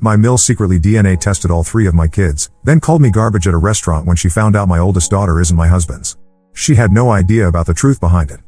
My mill secretly DNA tested all 3 of my kids, then called me garbage at a restaurant when she found out my oldest daughter isn't my husband's. She had no idea about the truth behind it.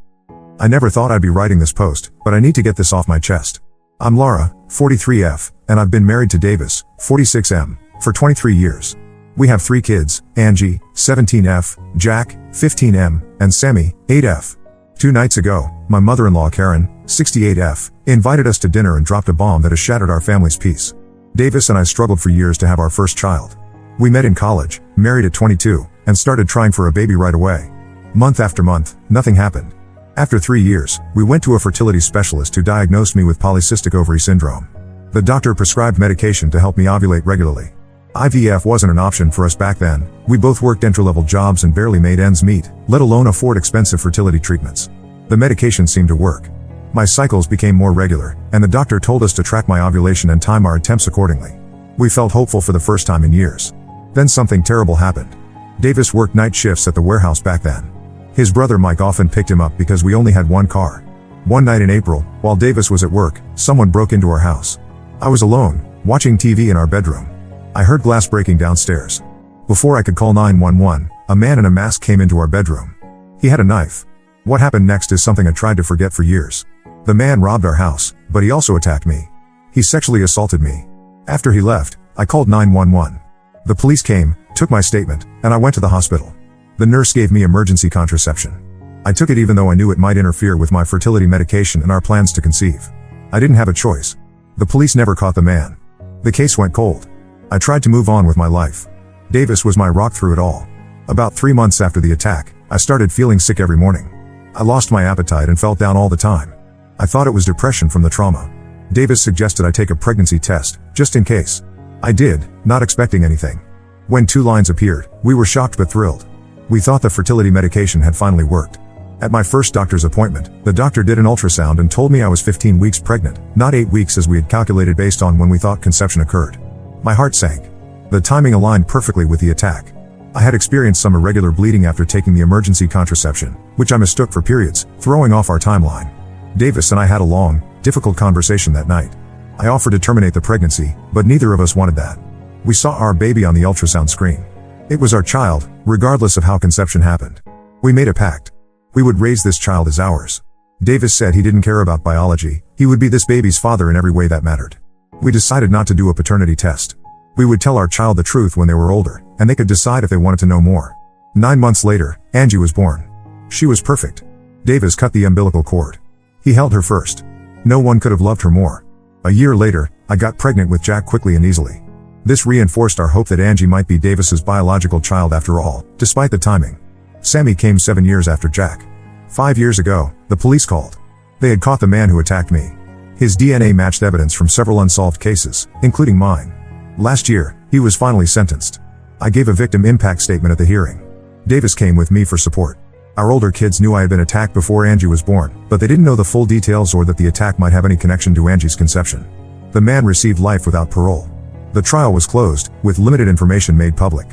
I never thought I'd be writing this post, but I need to get this off my chest. I'm Laura, 43F, and I've been married to Davis, 46M, for 23 years. We have 3 kids, Angie, 17F, Jack, 15M, and Sammy, 8F. 2 nights ago, my mother-in-law Karen, 68F, invited us to dinner and dropped a bomb that has shattered our family's peace. Davis and I struggled for years to have our first child. We met in college, married at 22, and started trying for a baby right away. Month after month, nothing happened. After 3 years, we went to a fertility specialist who diagnosed me with polycystic ovary syndrome. The doctor prescribed medication to help me ovulate regularly. IVF wasn't an option for us back then. We both worked entry-level jobs and barely made ends meet, let alone afford expensive fertility treatments. The medication seemed to work. My cycles became more regular, and the doctor told us to track my ovulation and time our attempts accordingly. We felt hopeful for the first time in years. Then something terrible happened. Davis worked night shifts at the warehouse back then. His brother Mike often picked him up because we only had one car. One night in April, while Davis was at work, someone broke into our house. I was alone, watching TV in our bedroom. I heard glass breaking downstairs. Before I could call 911, a man in a mask came into our bedroom. He had a knife. What happened next is something I tried to forget for years. The man robbed our house, but he also attacked me. He sexually assaulted me. After he left, I called 911. The police came, took my statement, and I went to the hospital. The nurse gave me emergency contraception. I took it even though I knew it might interfere with my fertility medication and our plans to conceive. I didn't have a choice. The police never caught the man. The case went cold. I tried to move on with my life. Davis was my rock through it all. About 3 months after the attack, I started feeling sick every morning. I lost my appetite and felt down all the time. I thought it was depression from the trauma. Davis suggested I take a pregnancy test, just in case. I did, not expecting anything. When 2 lines appeared, we were shocked but thrilled. We thought the fertility medication had finally worked. At my first doctor's appointment, the doctor did an ultrasound and told me I was 15 weeks pregnant, not 8 weeks as we had calculated based on when we thought conception occurred. My heart sank. The timing aligned perfectly with the attack. I had experienced some irregular bleeding after taking the emergency contraception, which I mistook for periods, throwing off our timeline. Davis and I had a long, difficult conversation that night. I offered to terminate the pregnancy, but neither of us wanted that. We saw our baby on the ultrasound screen. It was our child, regardless of how conception happened. We made a pact. We would raise this child as ours. Davis said he didn't care about biology, he would be this baby's father in every way that mattered. We decided not to do a paternity test. We would tell our child the truth when they were older, and they could decide if they wanted to know more. 9 months later, Angie was born. She was perfect. Davis cut the umbilical cord. He held her first. No one could have loved her more. A year later, I got pregnant with Jack quickly and easily. This reinforced our hope that Angie might be Davis's biological child after all, despite the timing. Sammy came 7 years after Jack. 5 years ago, the police called. They had caught the man who attacked me. His DNA matched evidence from several unsolved cases, including mine. Last year, he was finally sentenced. I gave a victim impact statement at the hearing. Davis came with me for support. Our older kids knew I had been attacked before Angie was born, but they didn't know the full details or that the attack might have any connection to Angie's conception. The man received life without parole. The trial was closed, with limited information made public.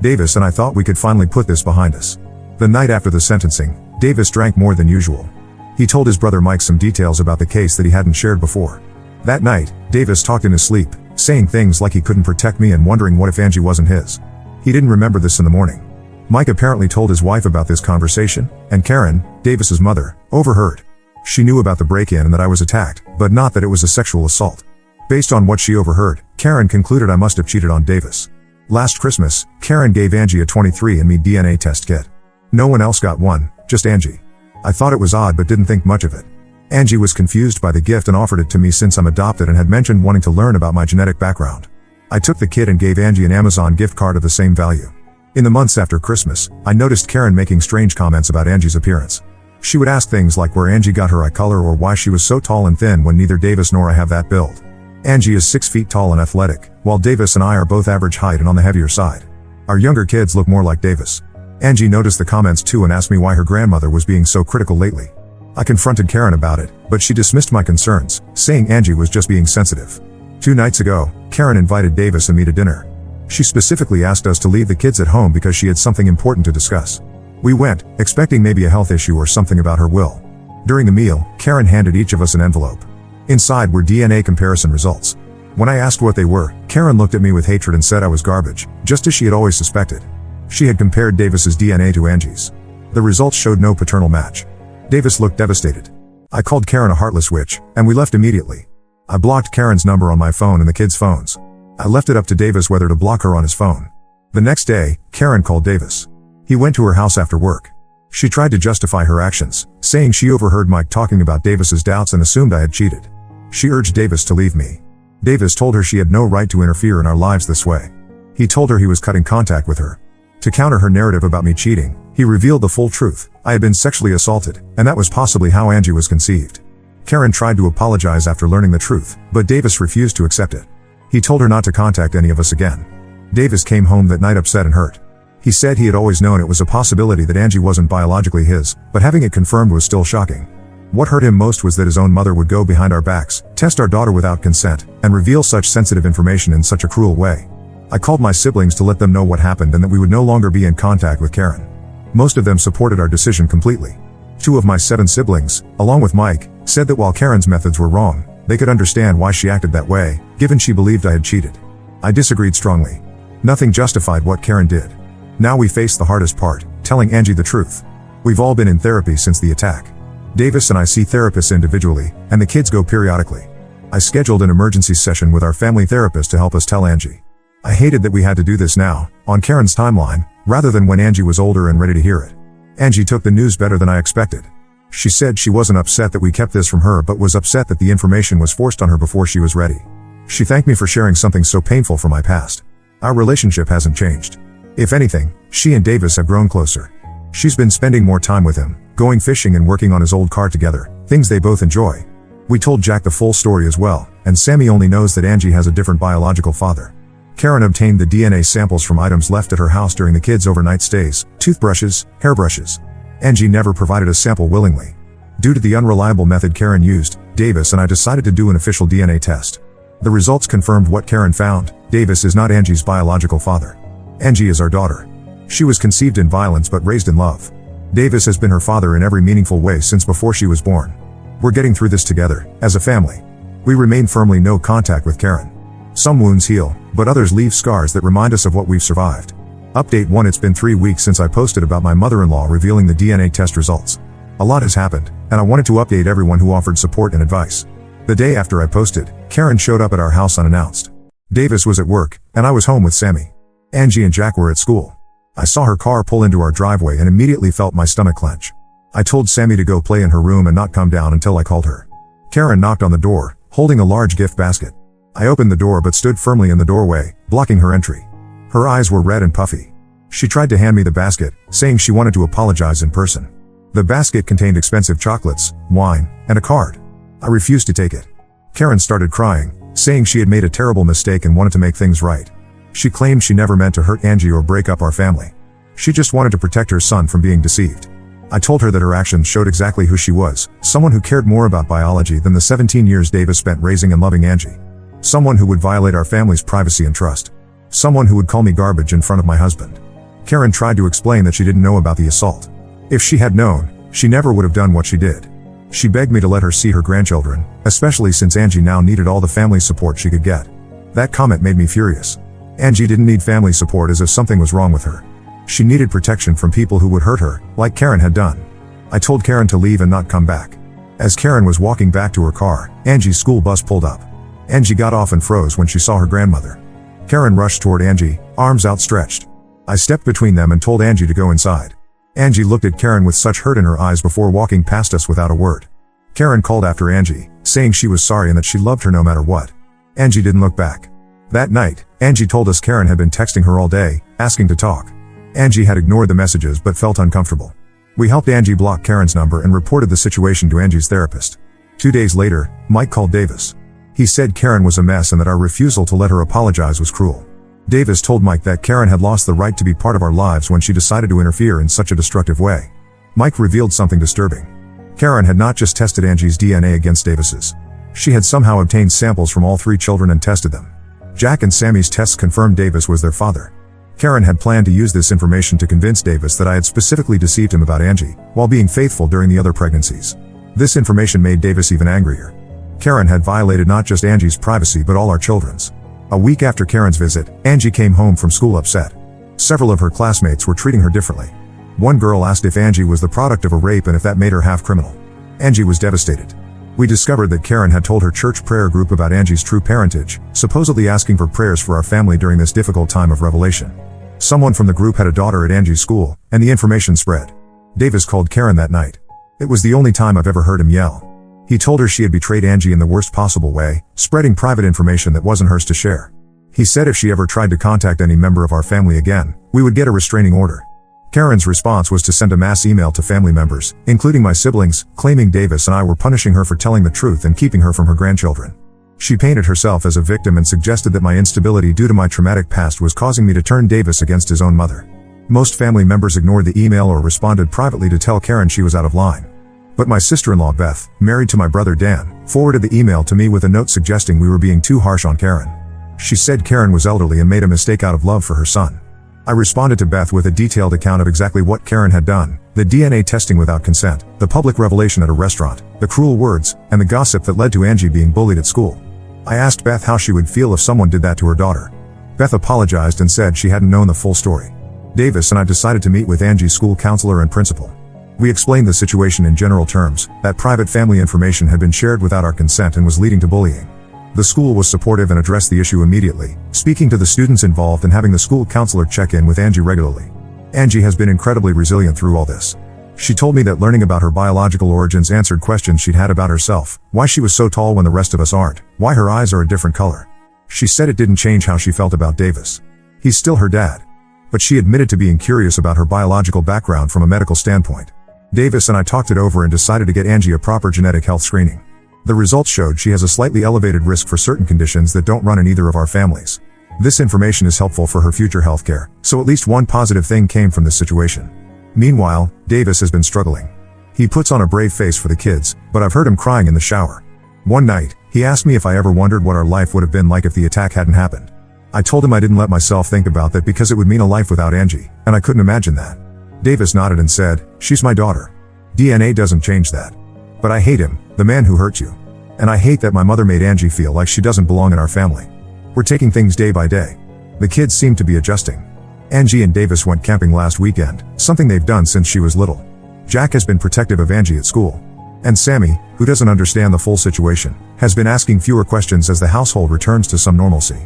Davis and I thought we could finally put this behind us. The night after the sentencing, Davis drank more than usual. He told his brother Mike some details about the case that he hadn't shared before. That night, Davis talked in his sleep, saying things like he couldn't protect me and wondering what if Angie wasn't his. He didn't remember this in the morning. Mike apparently told his wife about this conversation, and Karen, Davis's mother, overheard. She knew about the break-in and that I was attacked, but not that it was a sexual assault. Based on what she overheard, Karen concluded I must have cheated on Davis. Last Christmas, Karen gave Angie a 23andMe DNA test kit. No one else got one, just Angie. I thought it was odd but didn't think much of it. Angie was confused by the gift and offered it to me since I'm adopted and had mentioned wanting to learn about my genetic background. I took the kit and gave Angie an Amazon gift card of the same value. In the months after Christmas, I noticed Karen making strange comments about Angie's appearance. She would ask things like where Angie got her eye color or why she was so tall and thin when neither Davis nor I have that build. Angie is 6 feet tall and athletic, while Davis and I are both average height and on the heavier side. Our younger kids look more like Davis. Angie noticed the comments too and asked me why her grandmother was being so critical lately. I confronted Karen about it, but she dismissed my concerns, saying Angie was just being sensitive. 2 nights ago, Karen invited Davis and me to dinner. She specifically asked us to leave the kids at home because she had something important to discuss. We went, expecting maybe a health issue or something about her will. During the meal, Karen handed each of us an envelope. Inside were DNA comparison results. When I asked what they were, Karen looked at me with hatred and said I was garbage, just as she had always suspected. She had compared Davis's DNA to Angie's. The results showed no paternal match. Davis looked devastated. I called Karen a heartless witch, and we left immediately. I blocked Karen's number on my phone and the kids' phones. I left it up to Davis whether to block her on his phone. The next day, Karen called Davis. He went to her house after work. She tried to justify her actions, saying she overheard Mike talking about Davis's doubts and assumed I had cheated. She urged Davis to leave me. Davis told her she had no right to interfere in our lives this way. He told her he was cutting contact with her. To counter her narrative about me cheating, he revealed the full truth. I had been sexually assaulted, and that was possibly how Angie was conceived. Karen tried to apologize after learning the truth, but Davis refused to accept it. He told her not to contact any of us again. Davis came home that night upset and hurt. He said he had always known it was a possibility that Angie wasn't biologically his, but having it confirmed was still shocking. What hurt him most was that his own mother would go behind our backs, test our daughter without consent, and reveal such sensitive information in such a cruel way. I called my siblings to let them know what happened and that we would no longer be in contact with Karen. Most of them supported our decision completely. 2 of my 7 siblings, along with Mike, said that while Karen's methods were wrong, they could understand why she acted that way, given she believed I had cheated. I disagreed strongly. Nothing justified what Karen did. Now we face the hardest part, telling Angie the truth. We've all been in therapy since the attack. Davis and I see therapists individually, and the kids go periodically. I scheduled an emergency session with our family therapist to help us tell Angie. I hated that we had to do this now, on Karen's timeline, rather than when Angie was older and ready to hear it. Angie took the news better than I expected. She said she wasn't upset that we kept this from her but was upset that the information was forced on her before she was ready. She thanked me for sharing something so painful from my past. Our relationship hasn't changed. If anything, she and Davis have grown closer. She's been spending more time with him, going fishing and working on his old car together, things they both enjoy. We told Jack the full story as well, and Sammy only knows that Angie has a different biological father. Karen obtained the DNA samples from items left at her house during the kids' overnight stays, toothbrushes, hairbrushes. Angie never provided a sample willingly. Due to the unreliable method Karen used, Davis and I decided to do an official DNA test. The results confirmed what Karen found: Davis is not Angie's biological father. Angie is our daughter. She was conceived in violence but raised in love. Davis has been her father in every meaningful way since before she was born. We're getting through this together, as a family. We remain firmly no contact with Karen. Some wounds heal, but others leave scars that remind us of what we've survived. Update 1: It's been 3 weeks since I posted about my mother-in-law revealing the DNA test results. A lot has happened, and I wanted to update everyone who offered support and advice. The day after I posted, Karen showed up at our house unannounced. Davis was at work, and I was home with Sammy. Angie and Jack were at school. I saw her car pull into our driveway and immediately felt my stomach clench. I told Sammy to go play in her room and not come down until I called her. Karen knocked on the door, holding a large gift basket. I opened the door but stood firmly in the doorway, blocking her entry. Her eyes were red and puffy. She tried to hand me the basket, saying she wanted to apologize in person. The basket contained expensive chocolates, wine, and a card. I refused to take it. Karen started crying, saying she had made a terrible mistake and wanted to make things right. She claimed she never meant to hurt Angie or break up our family. She just wanted to protect her son from being deceived. I told her that her actions showed exactly who she was, someone who cared more about biology than the 17 years Davis spent raising and loving Angie. Someone who would violate our family's privacy and trust. Someone who would call me garbage in front of my husband. Karen tried to explain that she didn't know about the assault. If she had known, she never would have done what she did. She begged me to let her see her grandchildren, especially since Angie now needed all the family support she could get. That comment made me furious. Angie didn't need family support as if something was wrong with her. She needed protection from people who would hurt her, like Karen had done. I told Karen to leave and not come back. As Karen was walking back to her car, Angie's school bus pulled up. Angie got off and froze when she saw her grandmother. Karen rushed toward Angie, arms outstretched. I stepped between them and told Angie to go inside. Angie looked at Karen with such hurt in her eyes before walking past us without a word. Karen called after Angie, saying she was sorry and that she loved her no matter what. Angie didn't look back. That night, Angie told us Karen had been texting her all day, asking to talk. Angie had ignored the messages but felt uncomfortable. We helped Angie block Karen's number and reported the situation to Angie's therapist. 2 days later, Mike called Davis. He said Karen was a mess and that our refusal to let her apologize was cruel. Davis told Mike that Karen had lost the right to be part of our lives when she decided to interfere in such a destructive way. Mike revealed something disturbing. Karen had not just tested Angie's DNA against Davis's. She had somehow obtained samples from all 3 children and tested them. Jack and Sammy's tests confirmed Davis was their father. Karen had planned to use this information to convince Davis that I had specifically deceived him about Angie, while being faithful during the other pregnancies. This information made Davis even angrier. Karen had violated not just Angie's privacy but all our children's. A week after Karen's visit, Angie came home from school upset. Several of her classmates were treating her differently. One girl asked if Angie was the product of a rape and if that made her half criminal. Angie was devastated. We discovered that Karen had told her church prayer group about Angie's true parentage, supposedly asking for prayers for our family during this difficult time of revelation. Someone from the group had a daughter at Angie's school, and the information spread. Davis called Karen that night. It was the only time I've ever heard him yell. He told her she had betrayed Angie in the worst possible way, spreading private information that wasn't hers to share. He said if she ever tried to contact any member of our family again, we would get a restraining order. Karen's response was to send a mass email to family members, including my siblings, claiming Davis and I were punishing her for telling the truth and keeping her from her grandchildren. She painted herself as a victim and suggested that my instability due to my traumatic past was causing me to turn Davis against his own mother. Most family members ignored the email or responded privately to tell Karen she was out of line. But my sister-in-law Beth, married to my brother Dan, forwarded the email to me with a note suggesting we were being too harsh on Karen. She said Karen was elderly and made a mistake out of love for her son. I responded to Beth with a detailed account of exactly what Karen had done, the DNA testing without consent, the public revelation at a restaurant, the cruel words, and the gossip that led to Angie being bullied at school. I asked Beth how she would feel if someone did that to her daughter. Beth apologized and said she hadn't known the full story. Davis and I decided to meet with Angie's school counselor and principal. We explained the situation in general terms, that private family information had been shared without our consent and was leading to bullying. The school was supportive and addressed the issue immediately, speaking to the students involved and having the school counselor check in with Angie regularly. Angie has been incredibly resilient through all this. She told me that learning about her biological origins answered questions she'd had about herself, why she was so tall when the rest of us aren't, why her eyes are a different color. She said it didn't change how she felt about Davis. He's still her dad. But she admitted to being curious about her biological background from a medical standpoint. Davis and I talked it over and decided to get Angie a proper genetic health screening. The results showed she has a slightly elevated risk for certain conditions that don't run in either of our families. This information is helpful for her future healthcare, so at least one positive thing came from this situation. Meanwhile, Davis has been struggling. He puts on a brave face for the kids, but I've heard him crying in the shower. One night, he asked me if I ever wondered what our life would have been like if the attack hadn't happened. I told him I didn't let myself think about that because it would mean a life without Angie, and I couldn't imagine that. Davis nodded and said, "She's my daughter. DNA doesn't change that. But I hate him, the man who hurt you. And I hate that my mother made Angie feel like she doesn't belong in our family." We're taking things day by day. The kids seem to be adjusting. Angie and Davis went camping last weekend, something they've done since she was little. Jack has been protective of Angie at school. And Sammy, who doesn't understand the full situation, has been asking fewer questions as the household returns to some normalcy.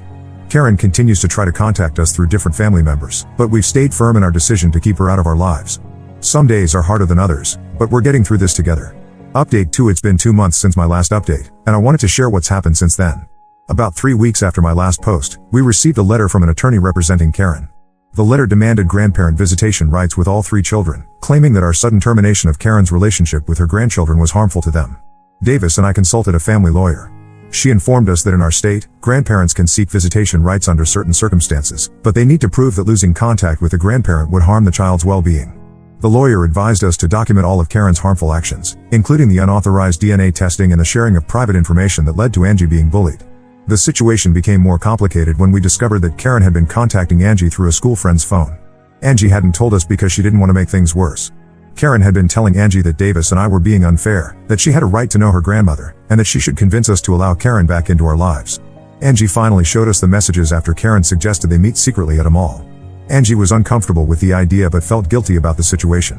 Karen continues to try to contact us through different family members, but we've stayed firm in our decision to keep her out of our lives. Some days are harder than others, but we're getting through this together. Update 2: It's been 2 months since my last update, and I wanted to share what's happened since then. About 3 weeks after my last post, we received a letter from an attorney representing Karen. The letter demanded grandparent visitation rights with all 3 children, claiming that our sudden termination of Karen's relationship with her grandchildren was harmful to them. Davis and I consulted a family lawyer. She informed us that in our state, grandparents can seek visitation rights under certain circumstances, but they need to prove that losing contact with the grandparent would harm the child's well-being. The lawyer advised us to document all of Karen's harmful actions, including the unauthorized DNA testing and the sharing of private information that led to Angie being bullied. The situation became more complicated when we discovered that Karen had been contacting Angie through a school friend's phone. Angie hadn't told us because she didn't want to make things worse. Karen had been telling Angie that Davis and I were being unfair, that she had a right to know her grandmother, and that she should convince us to allow Karen back into our lives. Angie finally showed us the messages after Karen suggested they meet secretly at a mall. Angie was uncomfortable with the idea but felt guilty about the situation.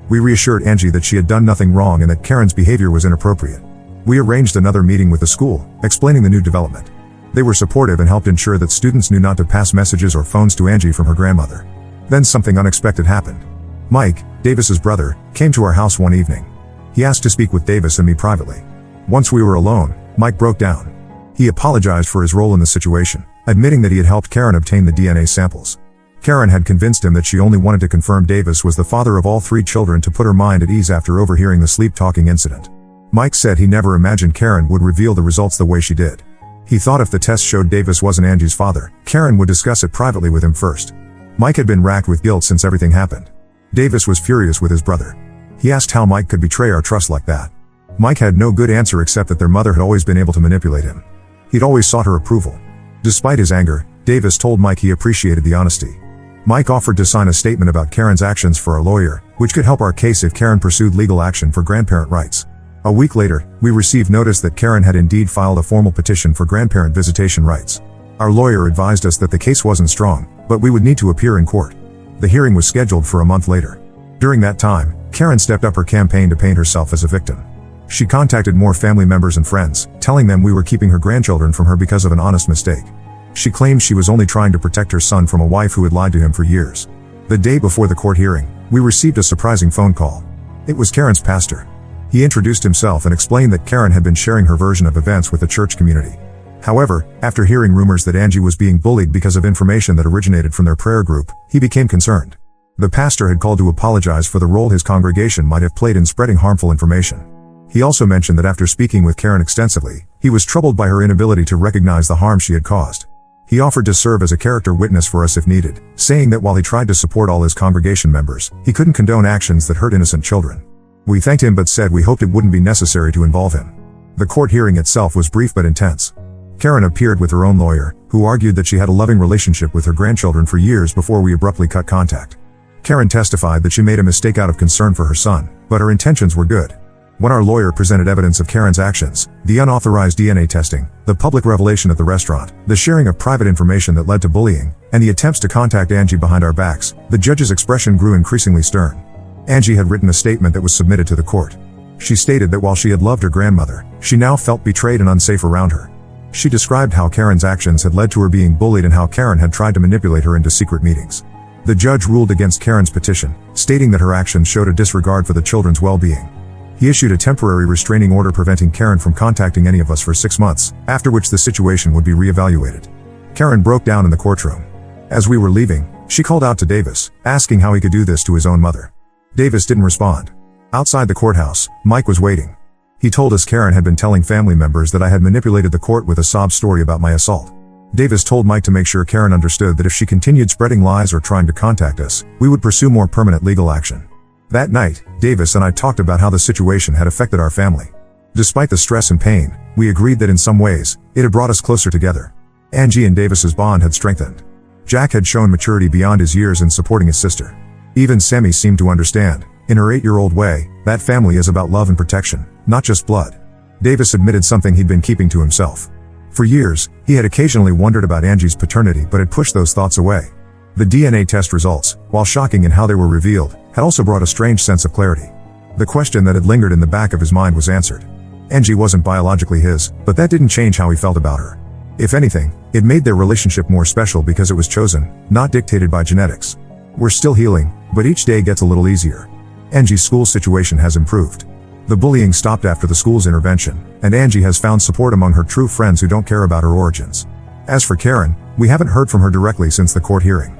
We reassured Angie that she had done nothing wrong and that Karen's behavior was inappropriate. We arranged another meeting with the school, explaining the new development. They were supportive and helped ensure that students knew not to pass messages or phones to Angie from her grandmother. Then something unexpected happened. Mike, Davis's brother, came to our house one evening. He asked to speak with Davis and me privately. Once we were alone, Mike broke down. He apologized for his role in the situation, admitting that he had helped Karen obtain the DNA samples. Karen had convinced him that she only wanted to confirm Davis was the father of all 3 children to put her mind at ease after overhearing the sleep-talking incident. Mike said he never imagined Karen would reveal the results the way she did. He thought if the test showed Davis wasn't Angie's father, Karen would discuss it privately with him first. Mike had been racked with guilt since everything happened. Davis was furious with his brother. He asked how Mike could betray our trust like that. Mike had no good answer except that their mother had always been able to manipulate him. He'd always sought her approval. Despite his anger, Davis told Mike he appreciated the honesty. Mike offered to sign a statement about Karen's actions for our lawyer, which could help our case if Karen pursued legal action for grandparent rights. A week later, we received notice that Karen had indeed filed a formal petition for grandparent visitation rights. Our lawyer advised us that the case wasn't strong, but we would need to appear in court. The hearing was scheduled for a month later. During that time, Karen stepped up her campaign to paint herself as a victim. She contacted more family members and friends, telling them we were keeping her grandchildren from her because of an honest mistake. She claimed she was only trying to protect her son from a wife who had lied to him for years. The day before the court hearing, we received a surprising phone call. It was Karen's pastor. He introduced himself and explained that Karen had been sharing her version of events with the church community. However, after hearing rumors that Angie was being bullied because of information that originated from their prayer group, he became concerned. The pastor had called to apologize for the role his congregation might have played in spreading harmful information. He also mentioned that after speaking with Karen extensively, he was troubled by her inability to recognize the harm she had caused. He offered to serve as a character witness for us if needed, saying that while he tried to support all his congregation members, he couldn't condone actions that hurt innocent children. We thanked him but said we hoped it wouldn't be necessary to involve him. The court hearing itself was brief but intense. Karen appeared with her own lawyer, who argued that she had a loving relationship with her grandchildren for years before we abruptly cut contact. Karen testified that she made a mistake out of concern for her son, but her intentions were good. When our lawyer presented evidence of Karen's actions, the unauthorized DNA testing, the public revelation at the restaurant, the sharing of private information that led to bullying, and the attempts to contact Angie behind our backs, the judge's expression grew increasingly stern. Angie had written a statement that was submitted to the court. She stated that while she had loved her grandmother, she now felt betrayed and unsafe around her. She described how Karen's actions had led to her being bullied and how Karen had tried to manipulate her into secret meetings. The judge ruled against Karen's petition, stating that her actions showed a disregard for the children's well-being. He issued a temporary restraining order preventing Karen from contacting any of us for 6 months, after which the situation would be re-evaluated. Karen broke down in the courtroom. As we were leaving, she called out to Davis, asking how he could do this to his own mother. Davis didn't respond. Outside the courthouse, Mike was waiting. He told us Karen had been telling family members that I had manipulated the court with a sob story about my assault. Davis told Mike to make sure Karen understood that if she continued spreading lies or trying to contact us, we would pursue more permanent legal action. That night, Davis and I talked about how the situation had affected our family. Despite the stress and pain, we agreed that in some ways, it had brought us closer together. Angie and Davis's bond had strengthened. Jack had shown maturity beyond his years in supporting his sister. Even Sammy seemed to understand, in her 8-year-old way, that family is about love and protection, not just blood. Davis admitted something he'd been keeping to himself. For years, he had occasionally wondered about Angie's paternity but had pushed those thoughts away. The DNA test results, while shocking in how they were revealed, had also brought a strange sense of clarity. The question that had lingered in the back of his mind was answered. Angie wasn't biologically his, but that didn't change how he felt about her. If anything, it made their relationship more special because it was chosen, not dictated by genetics. We're still healing, but each day gets a little easier. Angie's school situation has improved. The bullying stopped after the school's intervention, and Angie has found support among her true friends who don't care about her origins. As for Karen, we haven't heard from her directly since the court hearing.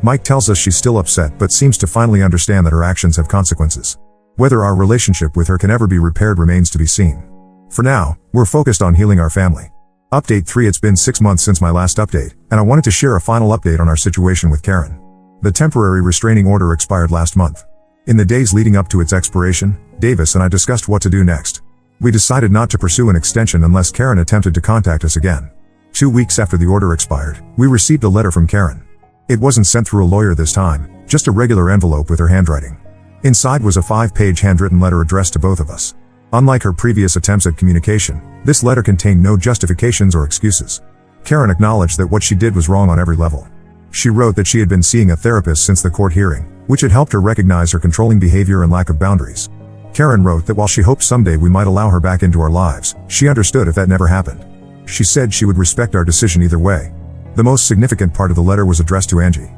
Mike tells us she's still upset but seems to finally understand that her actions have consequences. Whether our relationship with her can ever be repaired remains to be seen. For now, we're focused on healing our family. Update 3. It's been 6 months since my last update, and I wanted to share a final update on our situation with Karen. The temporary restraining order expired last month. In the days leading up to its expiration, Davis and I discussed what to do next. We decided not to pursue an extension unless Karen attempted to contact us again. 2 weeks after the order expired, we received a letter from Karen. It wasn't sent through a lawyer this time, just a regular envelope with her handwriting. Inside was a 5-page handwritten letter addressed to both of us. Unlike her previous attempts at communication, this letter contained no justifications or excuses. Karen acknowledged that what she did was wrong on every level. She wrote that she had been seeing a therapist since the court hearing, which had helped her recognize her controlling behavior and lack of boundaries. Karen wrote that while she hoped someday we might allow her back into our lives, she understood if that never happened. She said she would respect our decision either way. The most significant part of the letter was addressed to Angie.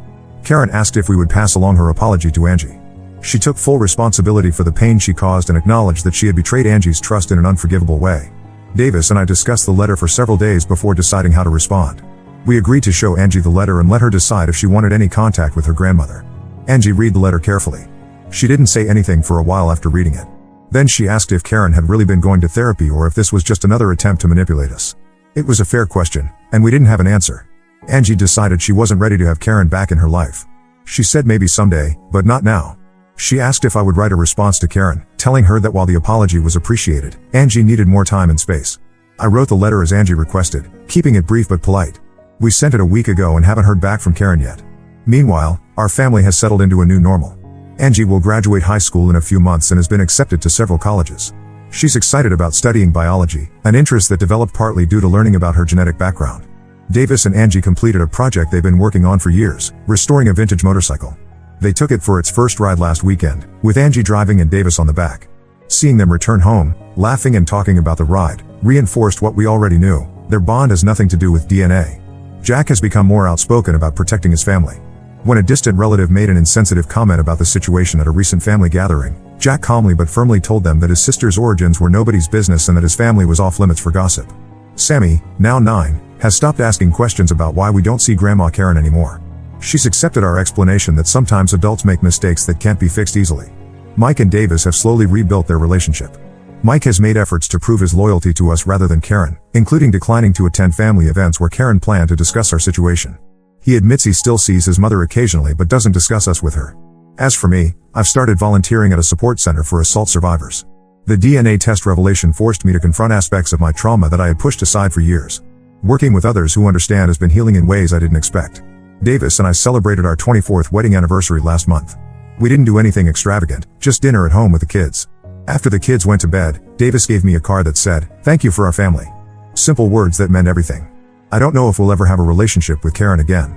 Karen asked if we would pass along her apology to Angie. She took full responsibility for the pain she caused and acknowledged that she had betrayed Angie's trust in an unforgivable way. Davis and I discussed the letter for several days before deciding how to respond. We agreed to show Angie the letter and let her decide if she wanted any contact with her grandmother. Angie read the letter carefully. She didn't say anything for a while after reading it. Then she asked if Karen had really been going to therapy or if this was just another attempt to manipulate us. It was a fair question, and we didn't have an answer. Angie decided she wasn't ready to have Karen back in her life. She said maybe someday, but not now. She asked if I would write a response to Karen, telling her that while the apology was appreciated, Angie needed more time and space. I wrote the letter as Angie requested, keeping it brief but polite. We sent it a week ago and haven't heard back from Karen yet. Meanwhile, our family has settled into a new normal. Angie will graduate high school in a few months and has been accepted to several colleges. She's excited about studying biology, an interest that developed partly due to learning about her genetic background. Davis and Angie completed a project they've been working on for years, restoring a vintage motorcycle. They took it for its first ride last weekend, with Angie driving and Davis on the back. Seeing them return home, laughing and talking about the ride, reinforced what we already knew: their bond has nothing to do with DNA. Jack has become more outspoken about protecting his family. When a distant relative made an insensitive comment about the situation at a recent family gathering, Jack calmly but firmly told them that his sister's origins were nobody's business and that his family was off limits for gossip. Sammy, now 9, has stopped asking questions about why we don't see Grandma Karen anymore. She's accepted our explanation that sometimes adults make mistakes that can't be fixed easily. Mike and Davis have slowly rebuilt their relationship. Mike has made efforts to prove his loyalty to us rather than Karen, including declining to attend family events where Karen planned to discuss our situation. He admits he still sees his mother occasionally but doesn't discuss us with her. As for me, I've started volunteering at a support center for assault survivors. The DNA test revelation forced me to confront aspects of my trauma that I had pushed aside for years. Working with others who understand has been healing in ways I didn't expect. Davis and I celebrated our 24th wedding anniversary last month. We didn't do anything extravagant, just dinner at home with the kids. After the kids went to bed, Davis gave me a card that said, "Thank you for our family." Simple words that meant everything. I don't know if we'll ever have a relationship with Karen again.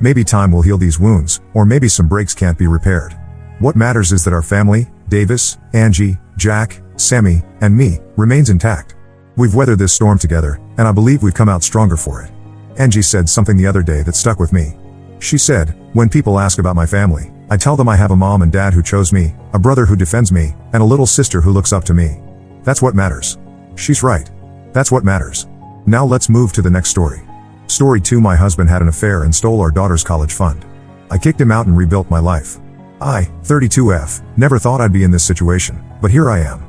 Maybe time will heal these wounds, or maybe some breaks can't be repaired. What matters is that our family, Davis, Angie, Jack, Sammy, and me, remains intact. We've weathered this storm together, and I believe we've come out stronger for it. Angie said something the other day that stuck with me. She said, "When people ask about my family, I tell them I have a mom and dad who chose me, a brother who defends me, and a little sister who looks up to me. That's what matters." She's right. That's what matters. Now let's move to the next story. Story 2: My husband had an affair and stole our daughter's college fund. I kicked him out and rebuilt my life. I, 32F, never thought I'd be in this situation, but here I am.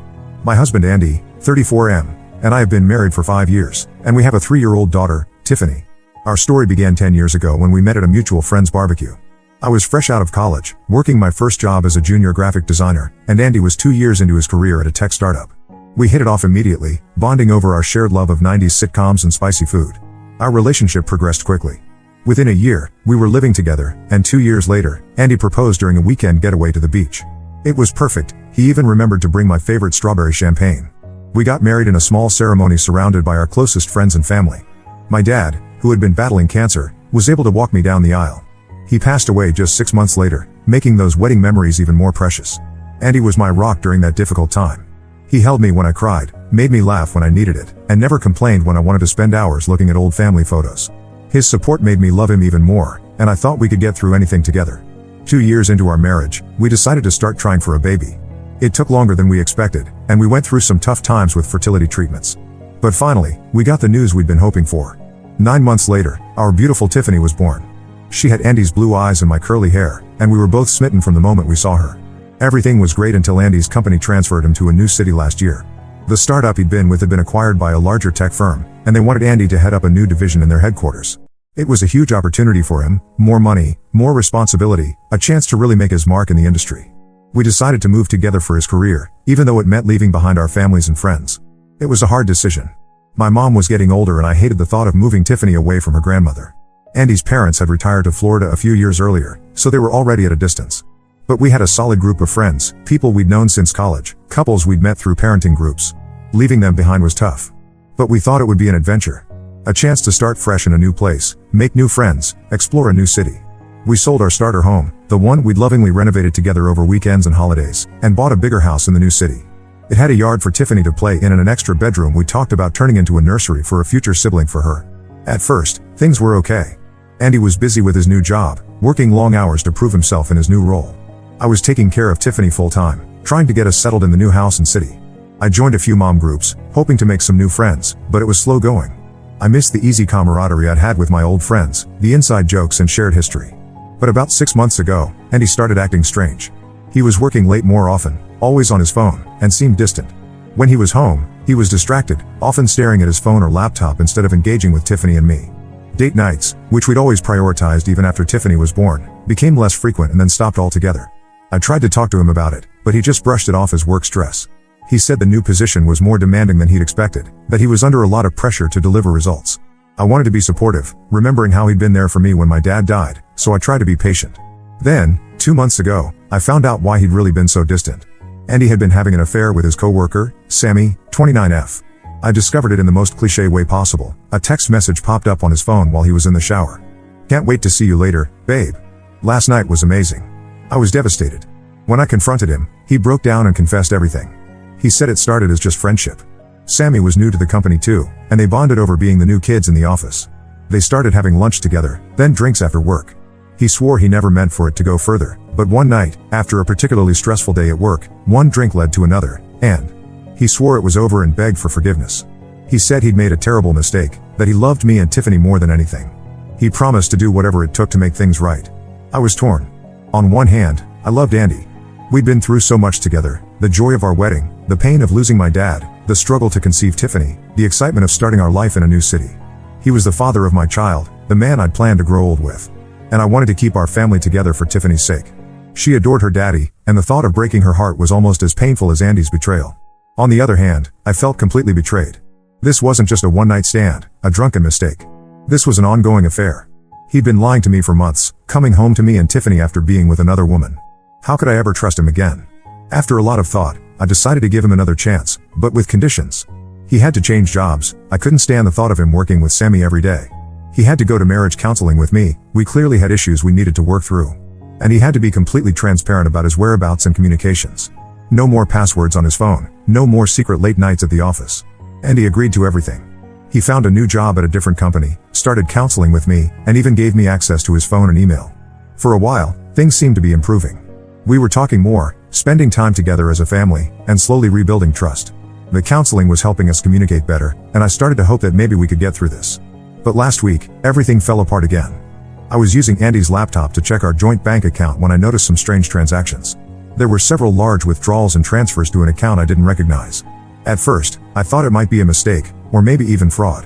My husband Andy, 34M, and I have been married for 5 years, and we have a 3-year-old daughter, Tiffany. Our story began 10 years ago when we met at a mutual friend's barbecue. I was fresh out of college, working my first job as a junior graphic designer, and Andy was 2 years into his career at a tech startup. We hit it off immediately, bonding over our shared love of 90s sitcoms and spicy food. Our relationship progressed quickly. Within a year, we were living together, and 2 years later, Andy proposed during a weekend getaway to the beach. It was perfect. He even remembered to bring my favorite strawberry champagne. We got married in a small ceremony surrounded by our closest friends and family. My dad, who had been battling cancer, was able to walk me down the aisle. He passed away just 6 months later, making those wedding memories even more precious. Andy was my rock during that difficult time. He held me when I cried, made me laugh when I needed it, and never complained when I wanted to spend hours looking at old family photos. His support made me love him even more, and I thought we could get through anything together. 2 years into our marriage, we decided to start trying for a baby. It took longer than we expected, and we went through some tough times with fertility treatments. But finally, we got the news we'd been hoping for. 9 months later, our beautiful Tiffany was born. She had Andy's blue eyes and my curly hair, and we were both smitten from the moment we saw her. Everything was great until Andy's company transferred him to a new city last year. The startup he'd been with had been acquired by a larger tech firm, and they wanted Andy to head up a new division in their headquarters. It was a huge opportunity for him: more money, more responsibility, a chance to really make his mark in the industry. We decided to move together for his career, even though it meant leaving behind our families and friends. It was a hard decision. My mom was getting older and I hated the thought of moving Tiffany away from her grandmother. Andy's parents had retired to Florida a few years earlier, so they were already at a distance. But we had a solid group of friends, people we'd known since college, couples we'd met through parenting groups. Leaving them behind was tough. But we thought it would be an adventure. A chance to start fresh in a new place, make new friends, explore a new city. We sold our starter home, the one we'd lovingly renovated together over weekends and holidays, and bought a bigger house in the new city. It had a yard for Tiffany to play in and an extra bedroom we talked about turning into a nursery for a future sibling for her. At first, things were okay. Andy was busy with his new job, working long hours to prove himself in his new role. I was taking care of Tiffany full-time, trying to get us settled in the new house and city. I joined a few mom groups, hoping to make some new friends, but it was slow going. I missed the easy camaraderie I'd had with my old friends, the inside jokes and shared history. But about 6 months ago, Andy started acting strange. He was working late more often, always on his phone, and seemed distant. When he was home, he was distracted, often staring at his phone or laptop instead of engaging with Tiffany and me. Date nights, which we'd always prioritized even after Tiffany was born, became less frequent and then stopped altogether. I tried to talk to him about it, but he just brushed it off as work stress. He said the new position was more demanding than he'd expected, that he was under a lot of pressure to deliver results. I wanted to be supportive, remembering how he'd been there for me when my dad died, so I tried to be patient. Then, 2 months ago, I found out why he'd really been so distant. Andy had been having an affair with his coworker, Sammy, 29F. I discovered it in the most cliché way possible. A text message popped up on his phone while he was in the shower. "Can't wait to see you later, babe. Last night was amazing." I was devastated. When I confronted him, he broke down and confessed everything. He said it started as just friendship. Sammy was new to the company too, and they bonded over being the new kids in the office. They started having lunch together, then drinks after work. He swore he never meant for it to go further, but one night, after a particularly stressful day at work, one drink led to another, and he swore it was over and begged for forgiveness. He said he'd made a terrible mistake, that he loved me and Tiffany more than anything. He promised to do whatever it took to make things right. I was torn. On one hand, I loved Andy. We'd been through so much together, the joy of our wedding, the pain of losing my dad, the struggle to conceive Tiffany, the excitement of starting our life in a new city. He was the father of my child, the man I'd planned to grow old with. And I wanted to keep our family together for Tiffany's sake. She adored her daddy, and the thought of breaking her heart was almost as painful as Andy's betrayal. On the other hand, I felt completely betrayed. This wasn't just a one-night stand, a drunken mistake. This was an ongoing affair. He'd been lying to me for months, coming home to me and Tiffany after being with another woman. How could I ever trust him again? After a lot of thought, I decided to give him another chance, but with conditions. He had to change jobs. I couldn't stand the thought of him working with Sammy every day. He had to go to marriage counseling with me. We clearly had issues we needed to work through. And he had to be completely transparent about his whereabouts and communications. No more passwords on his phone, no more secret late nights at the office. And he agreed to everything. He found a new job at a different company, started counseling with me, and even gave me access to his phone and email. For a while, things seemed to be improving. We were talking more, spending time together as a family, and slowly rebuilding trust. The counseling was helping us communicate better, and I started to hope that maybe we could get through this. But last week, everything fell apart again. I was using Andy's laptop to check our joint bank account when I noticed some strange transactions. There were several large withdrawals and transfers to an account I didn't recognize. At first, I thought it might be a mistake, or maybe even fraud.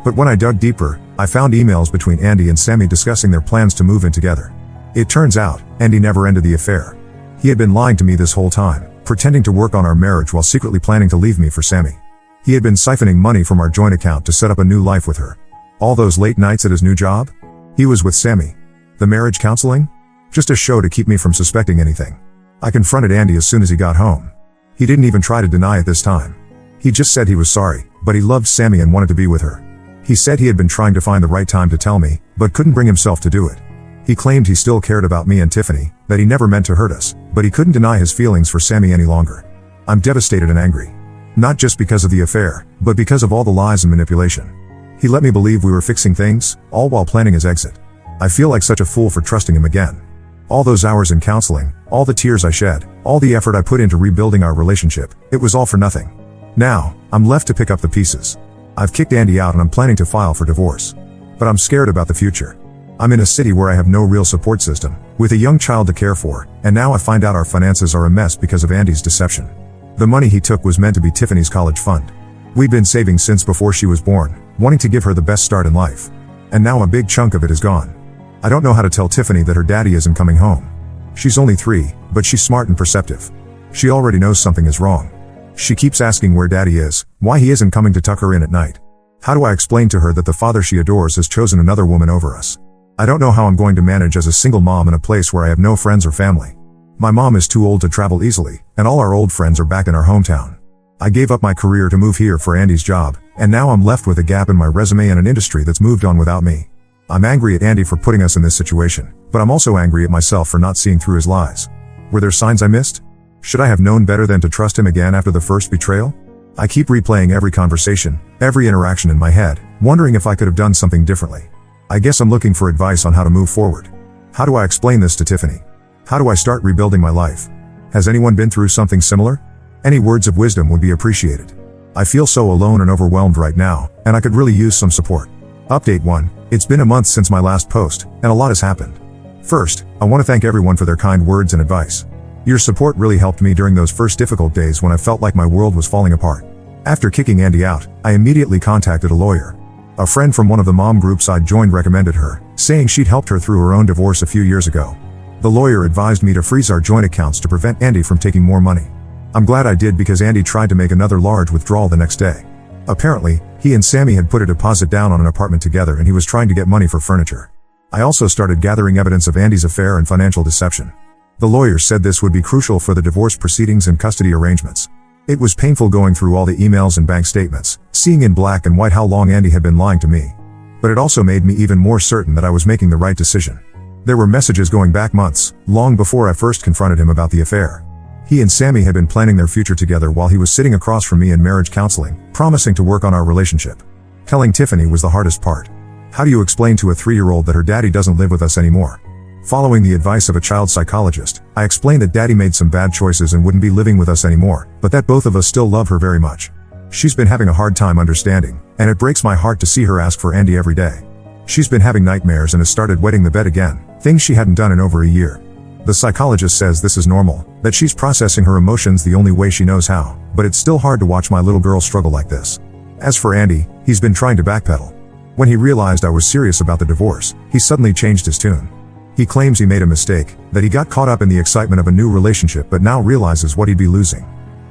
But when I dug deeper, I found emails between Andy and Sammy discussing their plans to move in together. It turns out, Andy never ended the affair. He had been lying to me this whole time, pretending to work on our marriage while secretly planning to leave me for Sammy. He had been siphoning money from our joint account to set up a new life with her. All those late nights at his new job? He was with Sammy. The marriage counseling? Just a show to keep me from suspecting anything. I confronted Andy as soon as he got home. He didn't even try to deny it this time. He just said he was sorry, but he loved Sammy and wanted to be with her. He said he had been trying to find the right time to tell me, but couldn't bring himself to do it. He claimed he still cared about me and Tiffany, that he never meant to hurt us, but he couldn't deny his feelings for Sammy any longer. I'm devastated and angry. Not just because of the affair, but because of all the lies and manipulation. He let me believe we were fixing things, all while planning his exit. I feel like such a fool for trusting him again. All those hours in counseling, all the tears I shed, all the effort I put into rebuilding our relationship, it was all for nothing. Now, I'm left to pick up the pieces. I've kicked Andy out and I'm planning to file for divorce. But I'm scared about the future. I'm in a city where I have no real support system, with a young child to care for, and now I find out our finances are a mess because of Andy's deception. The money he took was meant to be Tiffany's college fund. We've been saving since before she was born, wanting to give her the best start in life. And now a big chunk of it is gone. I don't know how to tell Tiffany that her daddy isn't coming home. She's only 3, but she's smart and perceptive. She already knows something is wrong. She keeps asking where daddy is, why he isn't coming to tuck her in at night. How do I explain to her that the father she adores has chosen another woman over us? I don't know how I'm going to manage as a single mom in a place where I have no friends or family. My mom is too old to travel easily, and all our old friends are back in our hometown. I gave up my career to move here for Andy's job, and now I'm left with a gap in my resume and an industry that's moved on without me. I'm angry at Andy for putting us in this situation, but I'm also angry at myself for not seeing through his lies. Were there signs I missed? Should I have known better than to trust him again after the first betrayal? I keep replaying every conversation, every interaction in my head, wondering if I could have done something differently. I guess I'm looking for advice on how to move forward. How do I explain this to Tiffany? How do I start rebuilding my life? Has anyone been through something similar? Any words of wisdom would be appreciated. I feel so alone and overwhelmed right now, and I could really use some support. Update 1. It's been a month since my last post, and a lot has happened. First, I want to thank everyone for their kind words and advice. Your support really helped me during those first difficult days when I felt like my world was falling apart. After kicking Andy out, I immediately contacted a lawyer. A friend from one of the mom groups I'd joined recommended her, saying she'd helped her through her own divorce a few years ago. The lawyer advised me to freeze our joint accounts to prevent Andy from taking more money. I'm glad I did because Andy tried to make another large withdrawal the next day. Apparently, he and Sammy had put a deposit down on an apartment together and he was trying to get money for furniture. I also started gathering evidence of Andy's affair and financial deception. The lawyers said this would be crucial for the divorce proceedings and custody arrangements. It was painful going through all the emails and bank statements, seeing in black and white how long Andy had been lying to me. But it also made me even more certain that I was making the right decision. There were messages going back months, long before I first confronted him about the affair. He and Sammy had been planning their future together while he was sitting across from me in marriage counseling, promising to work on our relationship. Telling Tiffany was the hardest part. How do you explain to a 3-year-old that her daddy doesn't live with us anymore? Following the advice of a child psychologist, I explained that daddy made some bad choices and wouldn't be living with us anymore, but that both of us still love her very much. She's been having a hard time understanding, and it breaks my heart to see her ask for Andy every day. She's been having nightmares and has started wetting the bed again, things she hadn't done in over a year. The psychologist says this is normal, that she's processing her emotions the only way she knows how, but it's still hard to watch my little girl struggle like this. As for Andy, he's been trying to backpedal. When he realized I was serious about the divorce, he suddenly changed his tune. He claims he made a mistake, that he got caught up in the excitement of a new relationship but now realizes what he'd be losing.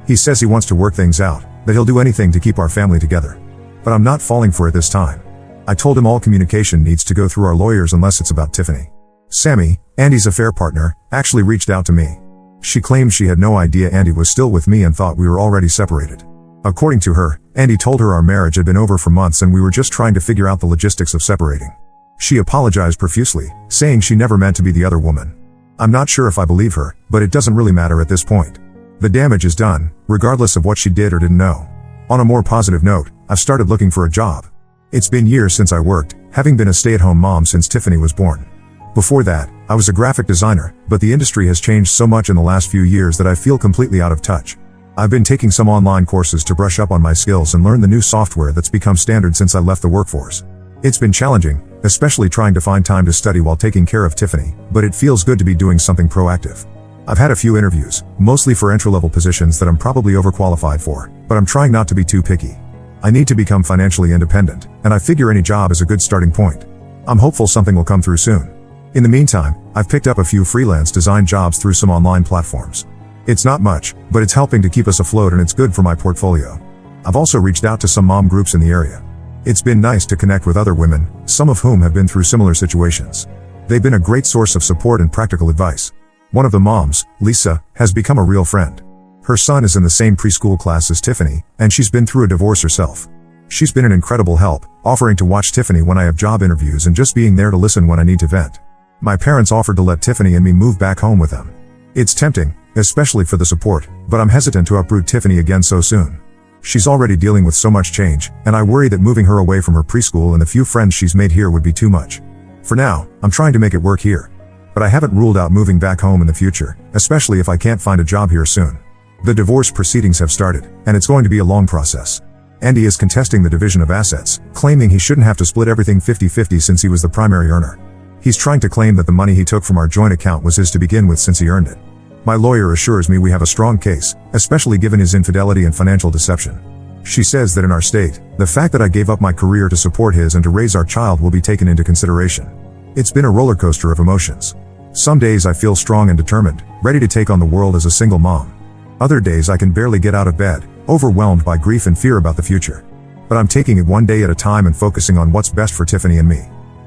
He says he wants to work things out, that he'll do anything to keep our family together. But I'm not falling for it this time. I told him all communication needs to go through our lawyers unless it's about Tiffany. Sammy, Andy's affair partner, actually reached out to me. She claimed she had no idea Andy was still with me and thought we were already separated. According to her, Andy told her our marriage had been over for months and we were just trying to figure out the logistics of separating. She apologized profusely, saying she never meant to be the other woman. I'm not sure if I believe her, but it doesn't really matter at this point. The damage is done, regardless of what she did or didn't know. On a more positive note, I've started looking for a job. It's been years since I worked, having been a stay-at-home mom since Tiffany was born. Before that, I was a graphic designer, but the industry has changed so much in the last few years that I feel completely out of touch. I've been taking some online courses to brush up on my skills and learn the new software that's become standard since I left the workforce. It's been challenging, especially trying to find time to study while taking care of Tiffany, but it feels good to be doing something proactive. I've had a few interviews, mostly for entry-level positions that I'm probably overqualified for, but I'm trying not to be too picky. I need to become financially independent, and I figure any job is a good starting point. I'm hopeful something will come through soon. In the meantime, I've picked up a few freelance design jobs through some online platforms. It's not much, but it's helping to keep us afloat and it's good for my portfolio. I've also reached out to some mom groups in the area. It's been nice to connect with other women, some of whom have been through similar situations. They've been a great source of support and practical advice. One of the moms, Lisa, has become a real friend. Her son is in the same preschool class as Tiffany, and she's been through a divorce herself. She's been an incredible help, offering to watch Tiffany when I have job interviews and just being there to listen when I need to vent. My parents offered to let Tiffany and me move back home with them. It's tempting, especially for the support, but I'm hesitant to uproot Tiffany again so soon. She's already dealing with so much change, and I worry that moving her away from her preschool and the few friends she's made here would be too much. For now, I'm trying to make it work here. But I haven't ruled out moving back home in the future, especially if I can't find a job here soon. The divorce proceedings have started, and it's going to be a long process. Andy is contesting the division of assets, claiming he shouldn't have to split everything 50-50 since he was the primary earner. He's trying to claim that the money he took from our joint account was his to begin with since he earned it. My lawyer assures me we have a strong case, especially given his infidelity and financial deception. She says that in our state, the fact that I gave up my career to support his and to raise our child will be taken into consideration. It's been a roller coaster of emotions. Some days I feel strong and determined, ready to take on the world as a single mom. Other days I can barely get out of bed, overwhelmed by grief and fear about the future. But I'm taking it one day at a time and focusing on what's best for Tiffany and me.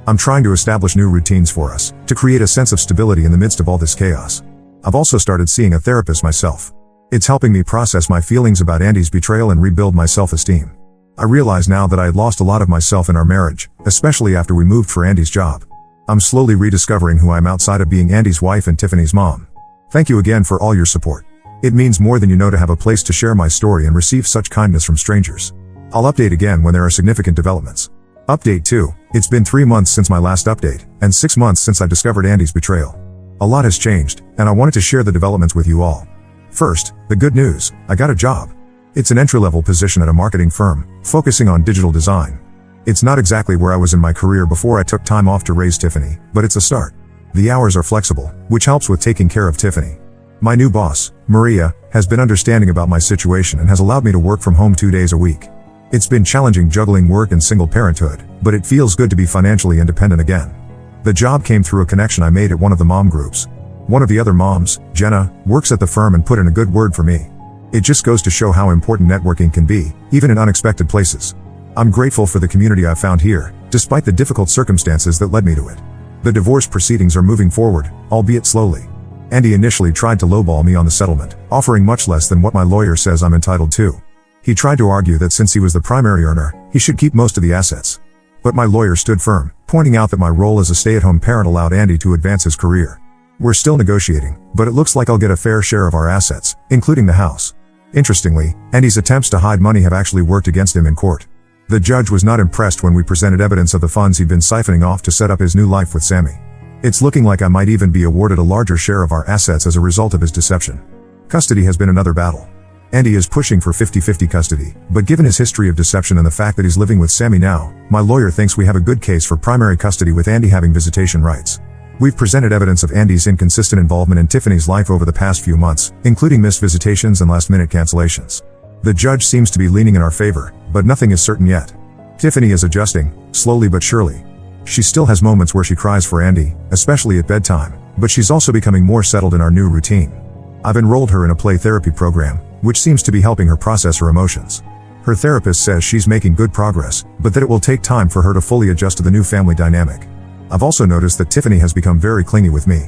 I'm trying to establish new routines for us, to create a sense of stability in the midst of all this chaos. I've also started seeing a therapist myself. It's helping me process my feelings about Andy's betrayal and rebuild my self-esteem. I realize now that I had lost a lot of myself in our marriage, especially after we moved for Andy's job. I'm slowly rediscovering who I am outside of being Andy's wife and Tiffany's mom. Thank you again for all your support. It means more than you know to have a place to share my story and receive such kindness from strangers. I'll update again when there are significant developments. Update 2. It's been 3 months since my last update, and 6 months since I discovered Andy's betrayal. A lot has changed, and I wanted to share the developments with you all. First, the good news, I got a job. It's an entry-level position at a marketing firm, focusing on digital design. It's not exactly where I was in my career before I took time off to raise Tiffany, but it's a start. The hours are flexible, which helps with taking care of Tiffany. My new boss, Maria, has been understanding about my situation and has allowed me to work from home 2 days a week. It's been challenging juggling work and single parenthood, but it feels good to be financially independent again. The job came through a connection I made at one of the mom groups. One of the other moms, Jenna, works at the firm and put in a good word for me. It just goes to show how important networking can be, even in unexpected places. I'm grateful for the community I've found here, despite the difficult circumstances that led me to it. The divorce proceedings are moving forward, albeit slowly. Andy initially tried to lowball me on the settlement, offering much less than what my lawyer says I'm entitled to. He tried to argue that since he was the primary earner, he should keep most of the assets. But my lawyer stood firm, pointing out that my role as a stay-at-home parent allowed Andy to advance his career. We're still negotiating, but it looks like I'll get a fair share of our assets, including the house. Interestingly, Andy's attempts to hide money have actually worked against him in court. The judge was not impressed when we presented evidence of the funds he'd been siphoning off to set up his new life with Sammy. It's looking like I might even be awarded a larger share of our assets as a result of his deception. Custody has been another battle. Andy is pushing for 50-50 custody, but given his history of deception and the fact that he's living with Sammy now, my lawyer thinks we have a good case for primary custody with Andy having visitation rights. We've presented evidence of Andy's inconsistent involvement in Tiffany's life over the past few months, including missed visitations and last-minute cancellations. The judge seems to be leaning in our favor, but nothing is certain yet. Tiffany is adjusting, slowly but surely. She still has moments where she cries for Andy, especially at bedtime, but she's also becoming more settled in our new routine. I've enrolled her in a play therapy program, which seems to be helping her process her emotions. Her therapist says she's making good progress, but that it will take time for her to fully adjust to the new family dynamic. I've also noticed that Tiffany has become very clingy with me.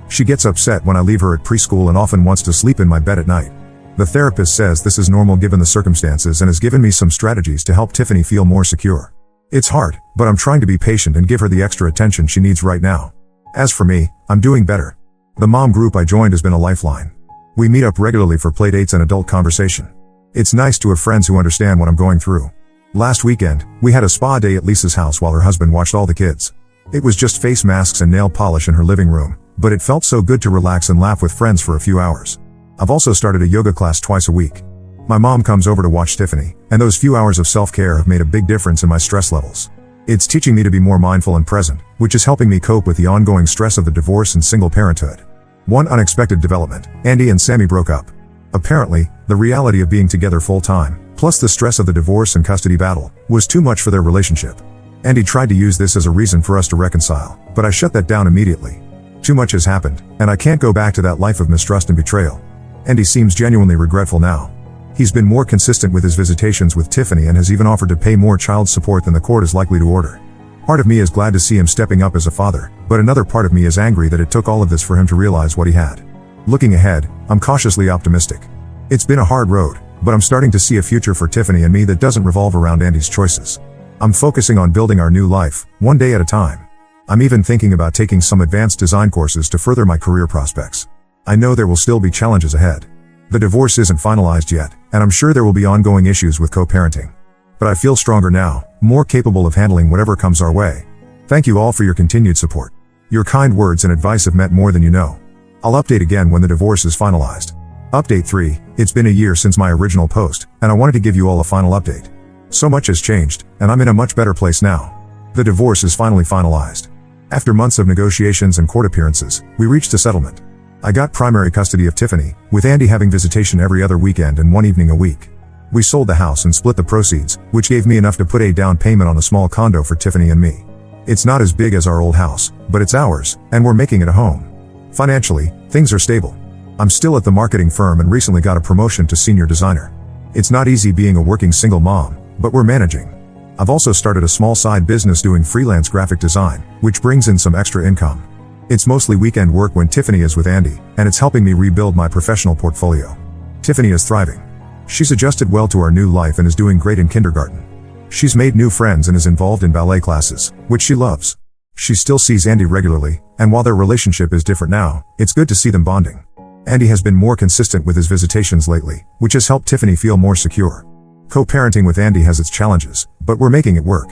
She gets upset when I leave her at preschool and often wants to sleep in my bed at night. The therapist says this is normal given the circumstances and has given me some strategies to help Tiffany feel more secure. It's hard, but I'm trying to be patient and give her the extra attention she needs right now. As for me, I'm doing better. The mom group I joined has been a lifeline. We meet up regularly for playdates and adult conversation. It's nice to have friends who understand what I'm going through. Last weekend, we had a spa day at Lisa's house while her husband watched all the kids. It was just face masks and nail polish in her living room, but it felt so good to relax and laugh with friends for a few hours. I've also started a yoga class twice a week. My mom comes over to watch Tiffany, and those few hours of self-care have made a big difference in my stress levels. It's teaching me to be more mindful and present, which is helping me cope with the ongoing stress of the divorce and single parenthood. One unexpected development: Andy and Sammy broke up. Apparently, the reality of being together full-time, plus the stress of the divorce and custody battle, was too much for their relationship. Andy tried to use this as a reason for us to reconcile, but I shut that down immediately. Too much has happened, and I can't go back to that life of mistrust and betrayal. Andy seems genuinely regretful now. He's been more consistent with his visitations with Tiffany and has even offered to pay more child support than the court is likely to order. Part of me is glad to see him stepping up as a father, but another part of me is angry that it took all of this for him to realize what he had. Looking ahead, I'm cautiously optimistic. It's been a hard road, but I'm starting to see a future for Tiffany and me that doesn't revolve around Andy's choices. I'm focusing on building our new life, one day at a time. I'm even thinking about taking some advanced design courses to further my career prospects. I know there will still be challenges ahead. The divorce isn't finalized yet, and I'm sure there will be ongoing issues with co-parenting. But I feel stronger now, more capable of handling whatever comes our way. Thank you all for your continued support. Your kind words and advice have meant more than you know. I'll update again when the divorce is finalized. Update 3, it's been a year since my original post, and I wanted to give you all a final update. So much has changed, and I'm in a much better place now. The divorce is finally finalized. After months of negotiations and court appearances, we reached a settlement. I got primary custody of Tiffany, with Andy having visitation every other weekend and one evening a week. We sold the house and split the proceeds, which gave me enough to put a down payment on a small condo for Tiffany and me. It's not as big as our old house, but it's ours, and we're making it a home. Financially, things are stable. I'm still at the marketing firm and recently got a promotion to senior designer. It's not easy being a working single mom, but we're managing. I've also started a small side business doing freelance graphic design, which brings in some extra income. It's mostly weekend work when Tiffany is with Andy, and it's helping me rebuild my professional portfolio. Tiffany is thriving. She's adjusted well to our new life and is doing great in kindergarten. She's made new friends and is involved in ballet classes, which she loves. She still sees Andy regularly, and while their relationship is different now, it's good to see them bonding. Andy has been more consistent with his visitations lately, which has helped Tiffany feel more secure. Co-parenting with Andy has its challenges, but we're making it work.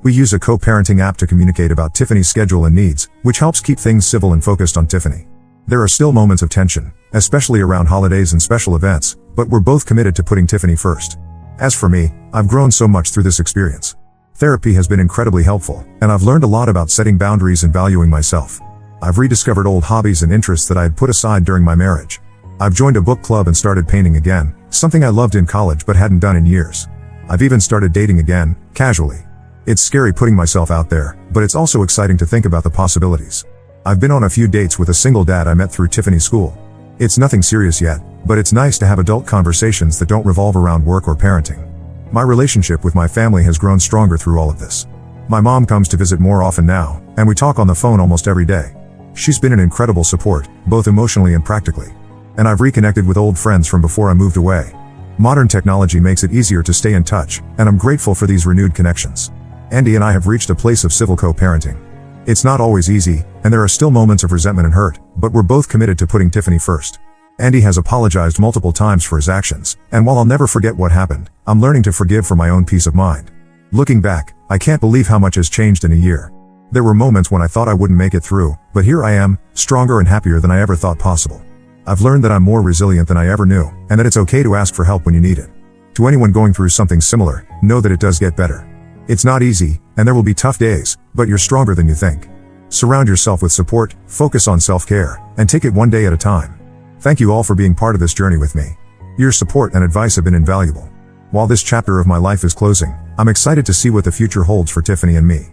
We use a co-parenting app to communicate about Tiffany's schedule and needs, which helps keep things civil and focused on Tiffany. There are still moments of tension, especially around holidays and special events, but we're both committed to putting Tiffany first. As for me, I've grown so much through this experience. Therapy has been incredibly helpful, and I've learned a lot about setting boundaries and valuing myself. I've rediscovered old hobbies and interests that I had put aside during my marriage. I've joined a book club and started painting again, something I loved in college but hadn't done in years. I've even started dating again, casually. It's scary putting myself out there, but it's also exciting to think about the possibilities. I've been on a few dates with a single dad I met through Tiffany's school. It's nothing serious yet, but it's nice to have adult conversations that don't revolve around work or parenting. My relationship with my family has grown stronger through all of this. My mom comes to visit more often now, and we talk on the phone almost every day. She's been an incredible support, both emotionally and practically. And I've reconnected with old friends from before I moved away. Modern technology makes it easier to stay in touch, and I'm grateful for these renewed connections. Andy and I have reached a place of civil co-parenting. It's not always easy, and there are still moments of resentment and hurt, but we're both committed to putting Tiffany first. Andy has apologized multiple times for his actions, and while I'll never forget what happened, I'm learning to forgive for my own peace of mind. Looking back, I can't believe how much has changed in a year. There were moments when I thought I wouldn't make it through, but here I am, stronger and happier than I ever thought possible. I've learned that I'm more resilient than I ever knew, and that it's okay to ask for help when you need it. To anyone going through something similar, know that it does get better. It's not easy, and there will be tough days, but you're stronger than you think. Surround yourself with support, focus on self-care, and take it one day at a time. Thank you all for being part of this journey with me. Your support and advice have been invaluable. While this chapter of my life is closing, I'm excited to see what the future holds for Tiffany and me.